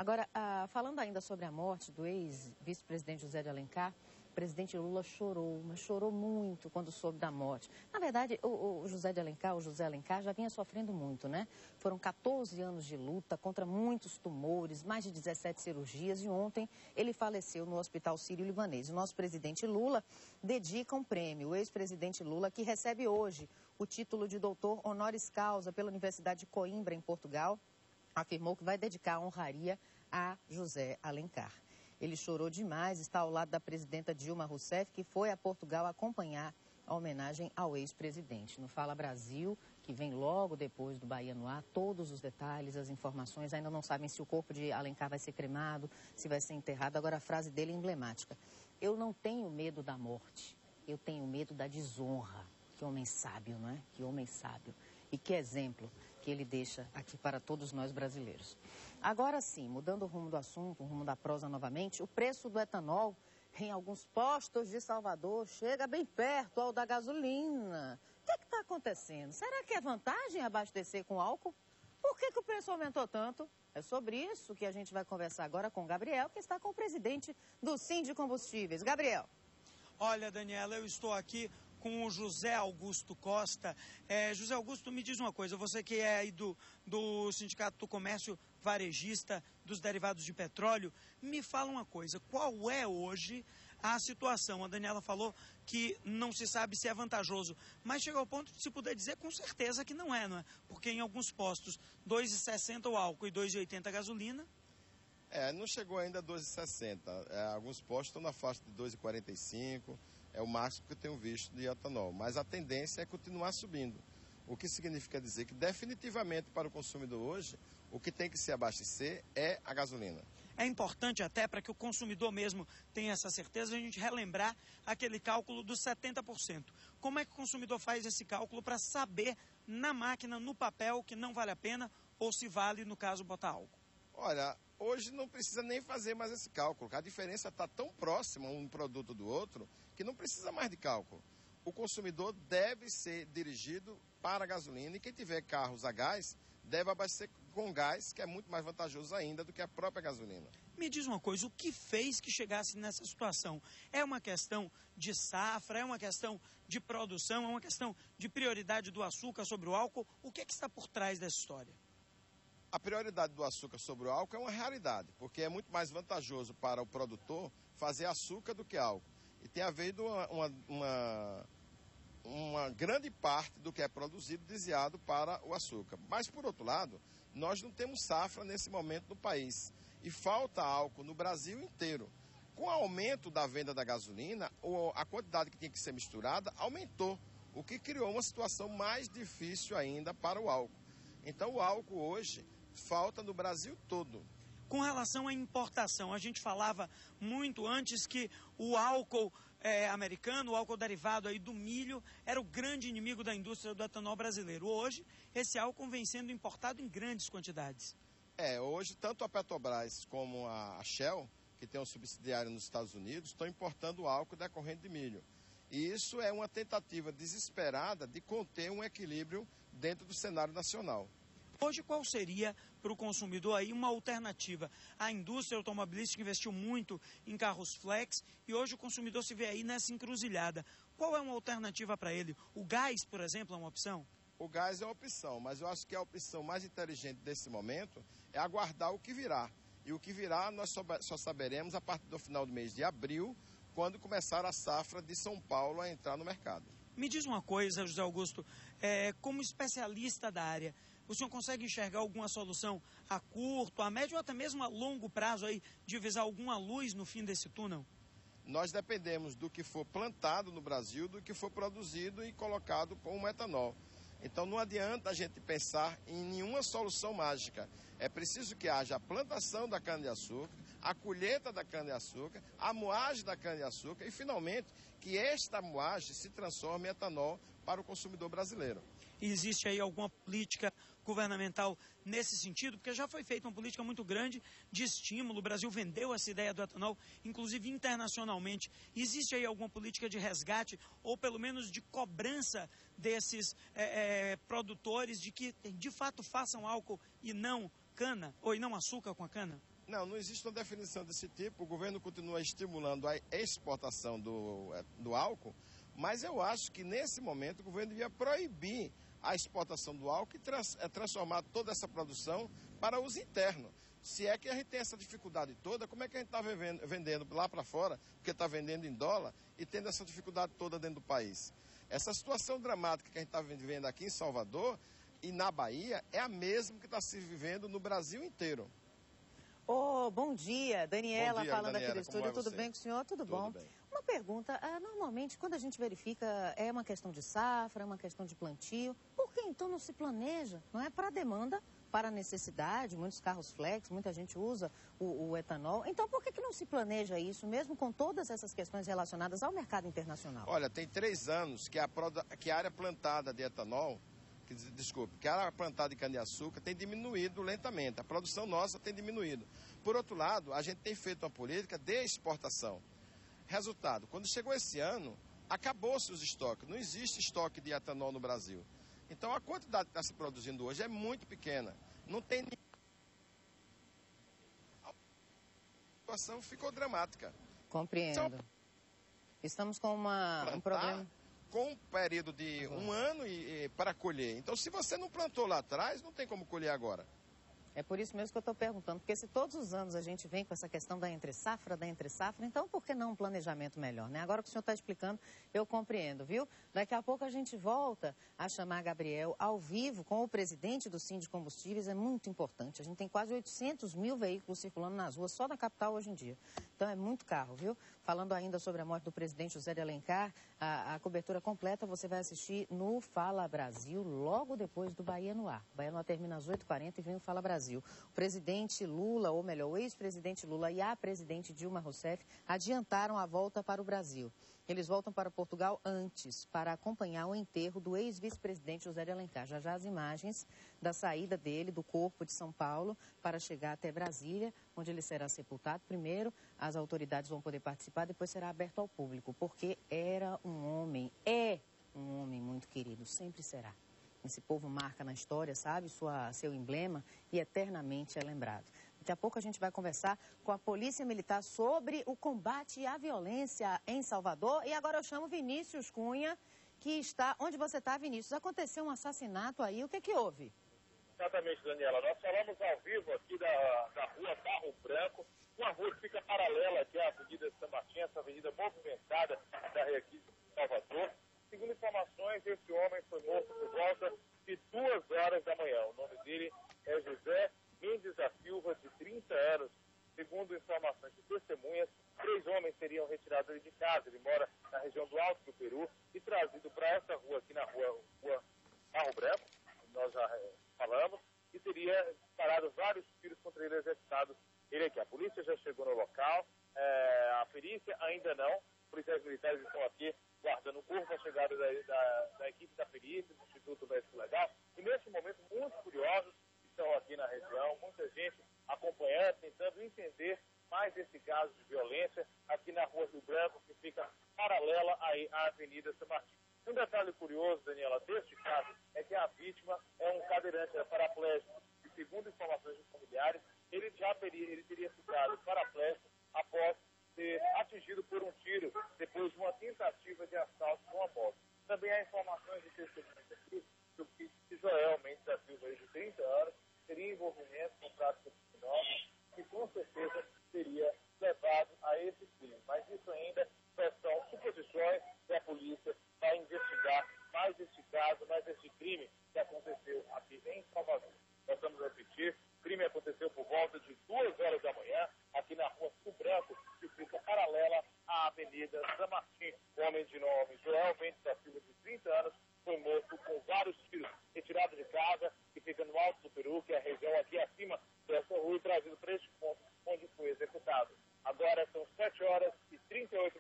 Agora, falando ainda sobre a morte do ex-vice-presidente José de Alencar, o presidente Lula chorou, mas chorou muito quando soube da morte. Na verdade, o José Alencar já vinha sofrendo muito, né? Foram 14 anos de luta contra muitos tumores, mais de 17 cirurgias e ontem ele faleceu no Hospital Sírio-Libanês. O nosso presidente Lula dedica um prêmio, o ex-presidente Lula, que recebe hoje o título de doutor honoris causa pela Universidade de Coimbra, em Portugal, afirmou que vai dedicar a honraria a José Alencar. Ele chorou demais, está ao lado da presidenta Dilma Rousseff, que foi a Portugal acompanhar a homenagem ao ex-presidente. No Fala Brasil, que vem logo depois do Bahia no Ar, todos os detalhes, as informações, ainda não sabem se o corpo de Alencar vai ser cremado, se vai ser enterrado. Agora a frase dele é emblemática: eu não tenho medo da morte, eu tenho medo da desonra. Que homem sábio, não é? Que homem sábio. E que exemplo que ele deixa aqui para todos nós brasileiros. Agora sim, mudando o rumo do assunto, o rumo da prosa novamente, o preço do etanol em alguns postos de Salvador chega bem perto ao da gasolina. O que está acontecendo? Será que é vantagem abastecer com álcool? Por que o preço aumentou tanto? É sobre isso que a gente vai conversar agora com o Gabriel, que está com o presidente do Sindicombustíveis. Gabriel. Olha, Daniela, eu estou aqui com o José Augusto Costa. José Augusto, me diz uma coisa, você que é aí do Sindicato do Comércio Varejista dos Derivados de Petróleo, me fala uma coisa, qual é hoje a situação? A Daniela falou que não se sabe se é vantajoso, mas chega ao ponto de se poder dizer com certeza que não é? Porque em alguns postos, R$ 2,60 o álcool e R$ 2,80 a gasolina. Não chegou ainda a 2,60. Alguns postos estão na faixa de 2,45, é o máximo que eu tenho visto de etanol. Mas a tendência é continuar subindo. O que significa dizer que definitivamente para o consumidor hoje, o que tem que se abastecer é a gasolina. É importante até para que o consumidor mesmo tenha essa certeza, a gente relembrar aquele cálculo dos 70%. Como é que o consumidor faz esse cálculo para saber na máquina, no papel, que não vale a pena ou se vale, no caso, botar álcool? Olha, hoje não precisa nem fazer mais esse cálculo. A diferença está tão próxima um produto do outro que não precisa mais de cálculo. O consumidor deve ser dirigido para a gasolina e quem tiver carros a gás deve abastecer com gás, que é muito mais vantajoso ainda do que a própria gasolina. Me diz uma coisa, o que fez que chegasse nessa situação? É uma questão de safra, é uma questão de produção, é uma questão de prioridade do açúcar sobre o álcool? O que está por trás dessa história? A prioridade do açúcar sobre o álcool é uma realidade, porque é muito mais vantajoso para o produtor fazer açúcar do que álcool. E tem havido uma grande parte do que é produzido desviado para o açúcar. Mas, por outro lado, nós não temos safra nesse momento no país. E falta álcool no Brasil inteiro. Com o aumento da venda da gasolina, a quantidade que tinha que ser misturada aumentou, o que criou uma situação mais difícil ainda para o álcool. Então, o álcool hoje falta no Brasil todo. Com relação à importação, a gente falava muito antes que o álcool americano, o álcool derivado aí do milho, era o grande inimigo da indústria do etanol brasileiro. Hoje, esse álcool vem sendo importado em grandes quantidades. Hoje, tanto a Petrobras como a Shell, que tem um subsidiário nos Estados Unidos, estão importando álcool decorrente de milho. E isso é uma tentativa desesperada de conter um equilíbrio dentro do cenário nacional. Hoje, qual seria para o consumidor aí uma alternativa? A indústria automobilística investiu muito em carros flex e hoje o consumidor se vê aí nessa encruzilhada. Qual é uma alternativa para ele? O gás, por exemplo, é uma opção? O gás é uma opção, mas eu acho que a opção mais inteligente desse momento é aguardar o que virá. E o que virá nós só saberemos a partir do final do mês de abril, quando começar a safra de São Paulo a entrar no mercado. Me diz uma coisa, José Augusto, como especialista da área, o senhor consegue enxergar alguma solução a curto, a médio ou até mesmo a longo prazo aí, de visar alguma luz no fim desse túnel? Nós dependemos do que for plantado no Brasil, do que for produzido e colocado como etanol. Então não adianta a gente pensar em nenhuma solução mágica. É preciso que haja a plantação da cana-de-açúcar, a colheita da cana-de-açúcar, a moagem da cana-de-açúcar e, finalmente, que esta moagem se transforme em etanol para o consumidor brasileiro. Existe aí alguma política governamental nesse sentido? Porque já foi feita uma política muito grande de estímulo, o Brasil vendeu essa ideia do etanol, inclusive internacionalmente. Existe aí alguma política de resgate ou pelo menos de cobrança desses produtores de que de fato façam álcool e não cana, ou e não açúcar com a cana? Não existe uma definição desse tipo. O governo continua estimulando a exportação do álcool, mas eu acho que nesse momento o governo devia proibir a exportação do álcool e transformar toda essa produção para uso interno. Se é que a gente tem essa dificuldade toda, como é que a gente está vendendo lá para fora, porque está vendendo em dólar e tendo essa dificuldade toda dentro do país? Essa situação dramática que a gente está vivendo aqui em Salvador e na Bahia é a mesma que está se vivendo no Brasil inteiro. Bom dia, Daniela, bom dia, falando Daniela, aqui do estúdio. Tudo bem com o senhor? Tudo bom? Bem. Uma pergunta, normalmente quando a gente verifica é uma questão de safra, é uma questão de plantio, por que então não se planeja? Não é para a demanda, para a necessidade, muitos carros flex, muita gente usa o etanol. Então por que não se planeja isso, mesmo com todas essas questões relacionadas ao mercado internacional? Olha, tem 3 anos que a área plantada de etanol, que a área plantada de cana-de-açúcar tem diminuído lentamente, a produção nossa tem diminuído. Por outro lado, a gente tem feito uma política de exportação. Resultado, quando chegou esse ano, acabou-se os estoques, não existe estoque de etanol no Brasil. Então a quantidade que está se produzindo hoje é muito pequena, não tem nenhuma. A situação ficou dramática. Compreendo. Estamos com um problema... Com um período de um ano para colher. Então, se você não plantou lá atrás, não tem como colher agora. É por isso mesmo que eu estou perguntando, porque se todos os anos a gente vem com essa questão da entre-safra, então por que não um planejamento melhor, né? Agora que o senhor está explicando, eu compreendo, viu? Daqui a pouco a gente volta a chamar Gabriel ao vivo com o presidente do Sindicombustíveis, é muito importante. A gente tem quase 800 mil veículos circulando nas ruas, só na capital hoje em dia. Então é muito carro, viu? Falando ainda sobre a morte do presidente José de Alencar, a cobertura completa você vai assistir no Fala Brasil, logo depois do Bahia no Ar. O Bahia no Ar termina às 8h40 e vem o Fala Brasil. O presidente Lula, ou melhor, o ex-presidente Lula e a presidente Dilma Rousseff adiantaram a volta para o Brasil. Eles voltam para Portugal antes, para acompanhar o enterro do ex-vice-presidente José de Alencar. Já as imagens da saída dele, do corpo de São Paulo, para chegar até Brasília, onde ele será sepultado. Primeiro, as autoridades vão poder participar, depois será aberto ao público, porque era um homem, é um homem muito querido, sempre será. Esse povo marca na história, sabe, seu emblema, e eternamente é lembrado. Daqui a pouco a gente vai conversar com a Polícia Militar sobre o combate à violência em Salvador. E agora eu chamo Vinícius Cunha, que está... Onde você está, Vinícius? Aconteceu um assassinato aí, o que houve? Exatamente, Daniela. Nós falamos ao vivo aqui da rua Barro Branco, uma rua que fica paralela aqui à Avenida São Martim, essa avenida movimentada da aqui de Salvador. Segundo informações, esse homem foi morto por volta de 2h da manhã. O nome dele é José Mendes da Silva, de 30 anos. Segundo informações de testemunhas, 3 homens seriam retirados ele de casa. Ele mora na região do Alto do Peru e trazido para essa rua aqui na rua Barro Branco, nós já falamos, e teria disparado vários tiros contra ele executados. Ele aqui. A polícia já chegou no local, a perícia ainda não. Policiais militares estão aqui guardando o corpo, a chegada da equipe da perícia, do Instituto Médico Legal. E nesse momento, muitos curiosos estão aqui na região, muita gente acompanhando, tentando entender mais esse caso de violência aqui na Rua Rio Branco, que fica paralela aí à Avenida São Martim. Um detalhe curioso, Daniela, deste caso é que a vítima é um cadeirante, é paraplégico. E segundo informações de familiares, ele teria ficado paraplégico após ser atingido por um tiro depois de uma tentativa de assalto com a moto. Também há informações de testemunhas aqui que Joel Mendes da Silva, de 30 anos, teria envolvimento com práticas criminosas que com certeza teria levado a esse crime. Mas isso ainda são suposições e a polícia vai investigar mais este caso, mais este crime que aconteceu aqui em Salvador. Nós vamos repetir, o crime aconteceu por volta de 2h da manhã, aqui na Rua Rio Branco, que fica paralela à Avenida São Martim. O homem de nome Joel Mendes da Silva, de 30 anos, foi morto com vários tiros, retirado de casa, que fica no Alto do Peru, que é a região aqui acima dessa rua, e trazido para este ponto onde foi executado. Agora são 7h38.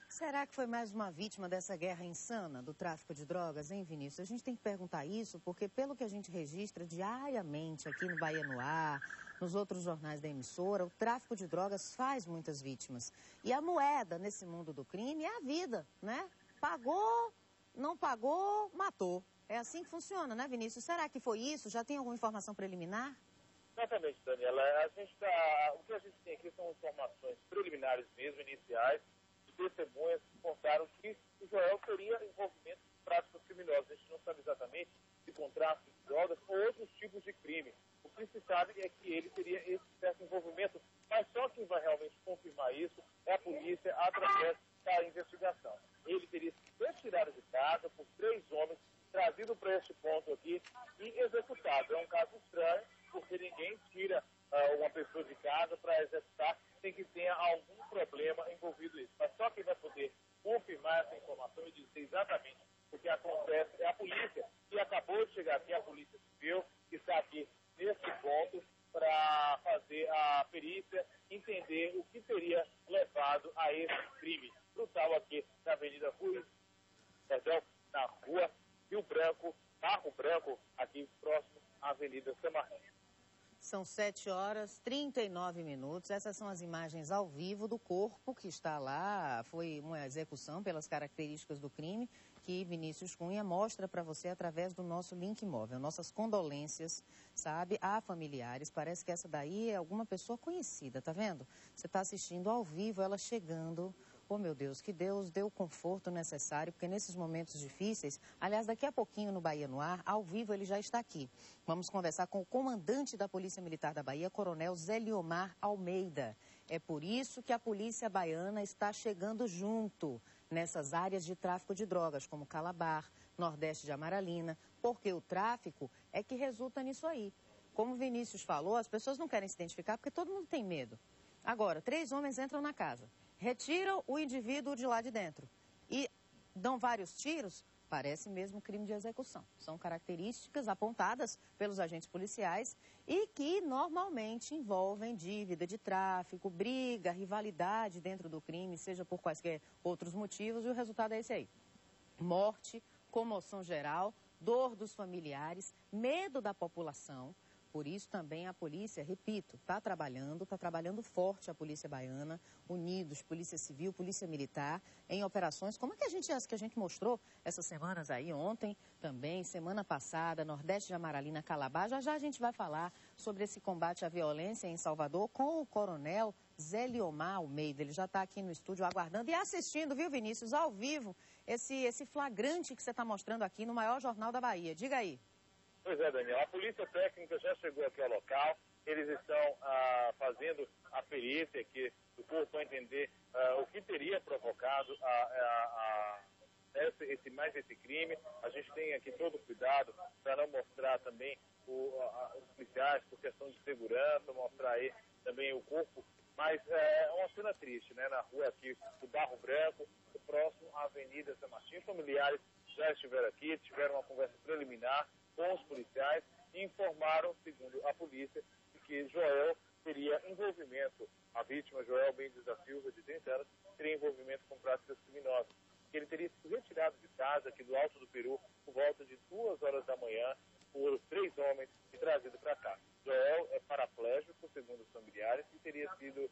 Será que foi mais uma vítima dessa guerra insana do tráfico de drogas, hein, Vinícius? A gente tem que perguntar isso porque, pelo que a gente registra diariamente aqui no Bahia no Ar, nos outros jornais da emissora, o tráfico de drogas faz muitas vítimas. E a moeda nesse mundo do crime é a vida, né? Pagou, não pagou, matou. É assim que funciona, né, Vinícius? Será que foi isso? Já tem alguma informação preliminar? Exatamente, Daniela. O que a gente tem aqui são informações preliminares mesmo, iniciais, de testemunhas que contaram que o Joel teria envolvimento em práticas criminosas. A gente não sabe exatamente se com tráfico de drogas ou outros tipos de crime. O que se sabe é que ele teria esse certo envolvimento, mas só quem vai realmente confirmar isso é a polícia através da investigação. Ele teria sido retirado de casa por 3 homens, trazido para este ponto aqui e executado. É um caso estranho, porque ninguém tira uma pessoa de casa para executar sem que tenha algum problema envolvido nisso. Mas só quem vai poder confirmar essa informação e dizer exatamente o que acontece é a polícia, que acabou de chegar aqui, a Polícia Civil, que está aqui nesse ponto para fazer a perícia, entender o que teria levado a esse crime brutal aqui na Avenida na rua Rio Branco, Barro Branco, aqui próximo à Avenida São Martinho. São 7h39. Essas são as imagens ao vivo do corpo que está lá. Foi uma execução pelas características do crime que Vinícius Cunha mostra para você através do nosso link móvel. Nossas condolências, sabe, a familiares. Parece que essa daí é alguma pessoa conhecida, tá vendo? Você está assistindo ao vivo, ela chegando. Oh, meu Deus, que Deus dê o conforto necessário, porque nesses momentos difíceis, aliás, daqui a pouquinho no Bahia no Ar, ao vivo ele já está aqui. Vamos conversar com o comandante da Polícia Militar da Bahia, Coronel Zeliomar Almeida. É por isso que a Polícia Baiana está chegando junto nessas áreas de tráfico de drogas, como Calabar, Nordeste de Amaralina, porque o tráfico é que resulta nisso aí. Como o Vinícius falou, as pessoas não querem se identificar porque todo mundo tem medo. Agora, 3 homens entram na casa, retiram o indivíduo de lá de dentro e dão vários tiros, parece mesmo crime de execução. São características apontadas pelos agentes policiais e que normalmente envolvem dívida de tráfico, briga, rivalidade dentro do crime, seja por quaisquer outros motivos, e o resultado é esse aí. Morte, comoção geral, dor dos familiares, medo da população. Por isso também a polícia, repito, está trabalhando forte a Polícia Baiana, unidos, Polícia Civil, Polícia Militar, em operações como as que a gente mostrou essas semanas aí, ontem também, semana passada, Nordeste de Amaralina, Calabar. Já a gente vai falar sobre esse combate à violência em Salvador com o Coronel Zeliomar Almeida. Ele já está aqui no estúdio aguardando e assistindo, viu, Vinícius, ao vivo, esse flagrante que você está mostrando aqui no maior jornal da Bahia. Diga aí. Pois é, Daniel. A Polícia Técnica já chegou aqui ao local. Eles estão fazendo a perícia aqui do corpo para entender o que teria provocado esse crime. A gente tem aqui todo o cuidado para não mostrar também os policiais por questão de segurança, mostrar aí também o corpo. Mas é uma cena triste, né? Na rua aqui do Barro Branco, próximo à Avenida São Martinho. Familiares já estiveram aqui, tiveram uma conversa preliminar com os policiais e informaram, segundo a polícia, que Joel teria envolvimento, a vítima, Joel Mendes da Silva, de 30 anos, teria envolvimento com práticas criminosas. Que ele teria sido retirado de casa, aqui do Alto do Peru, por volta de 2 horas da manhã, por 3 homens e trazido para cá. Joel é paraplégico, segundo os familiares, e teria sido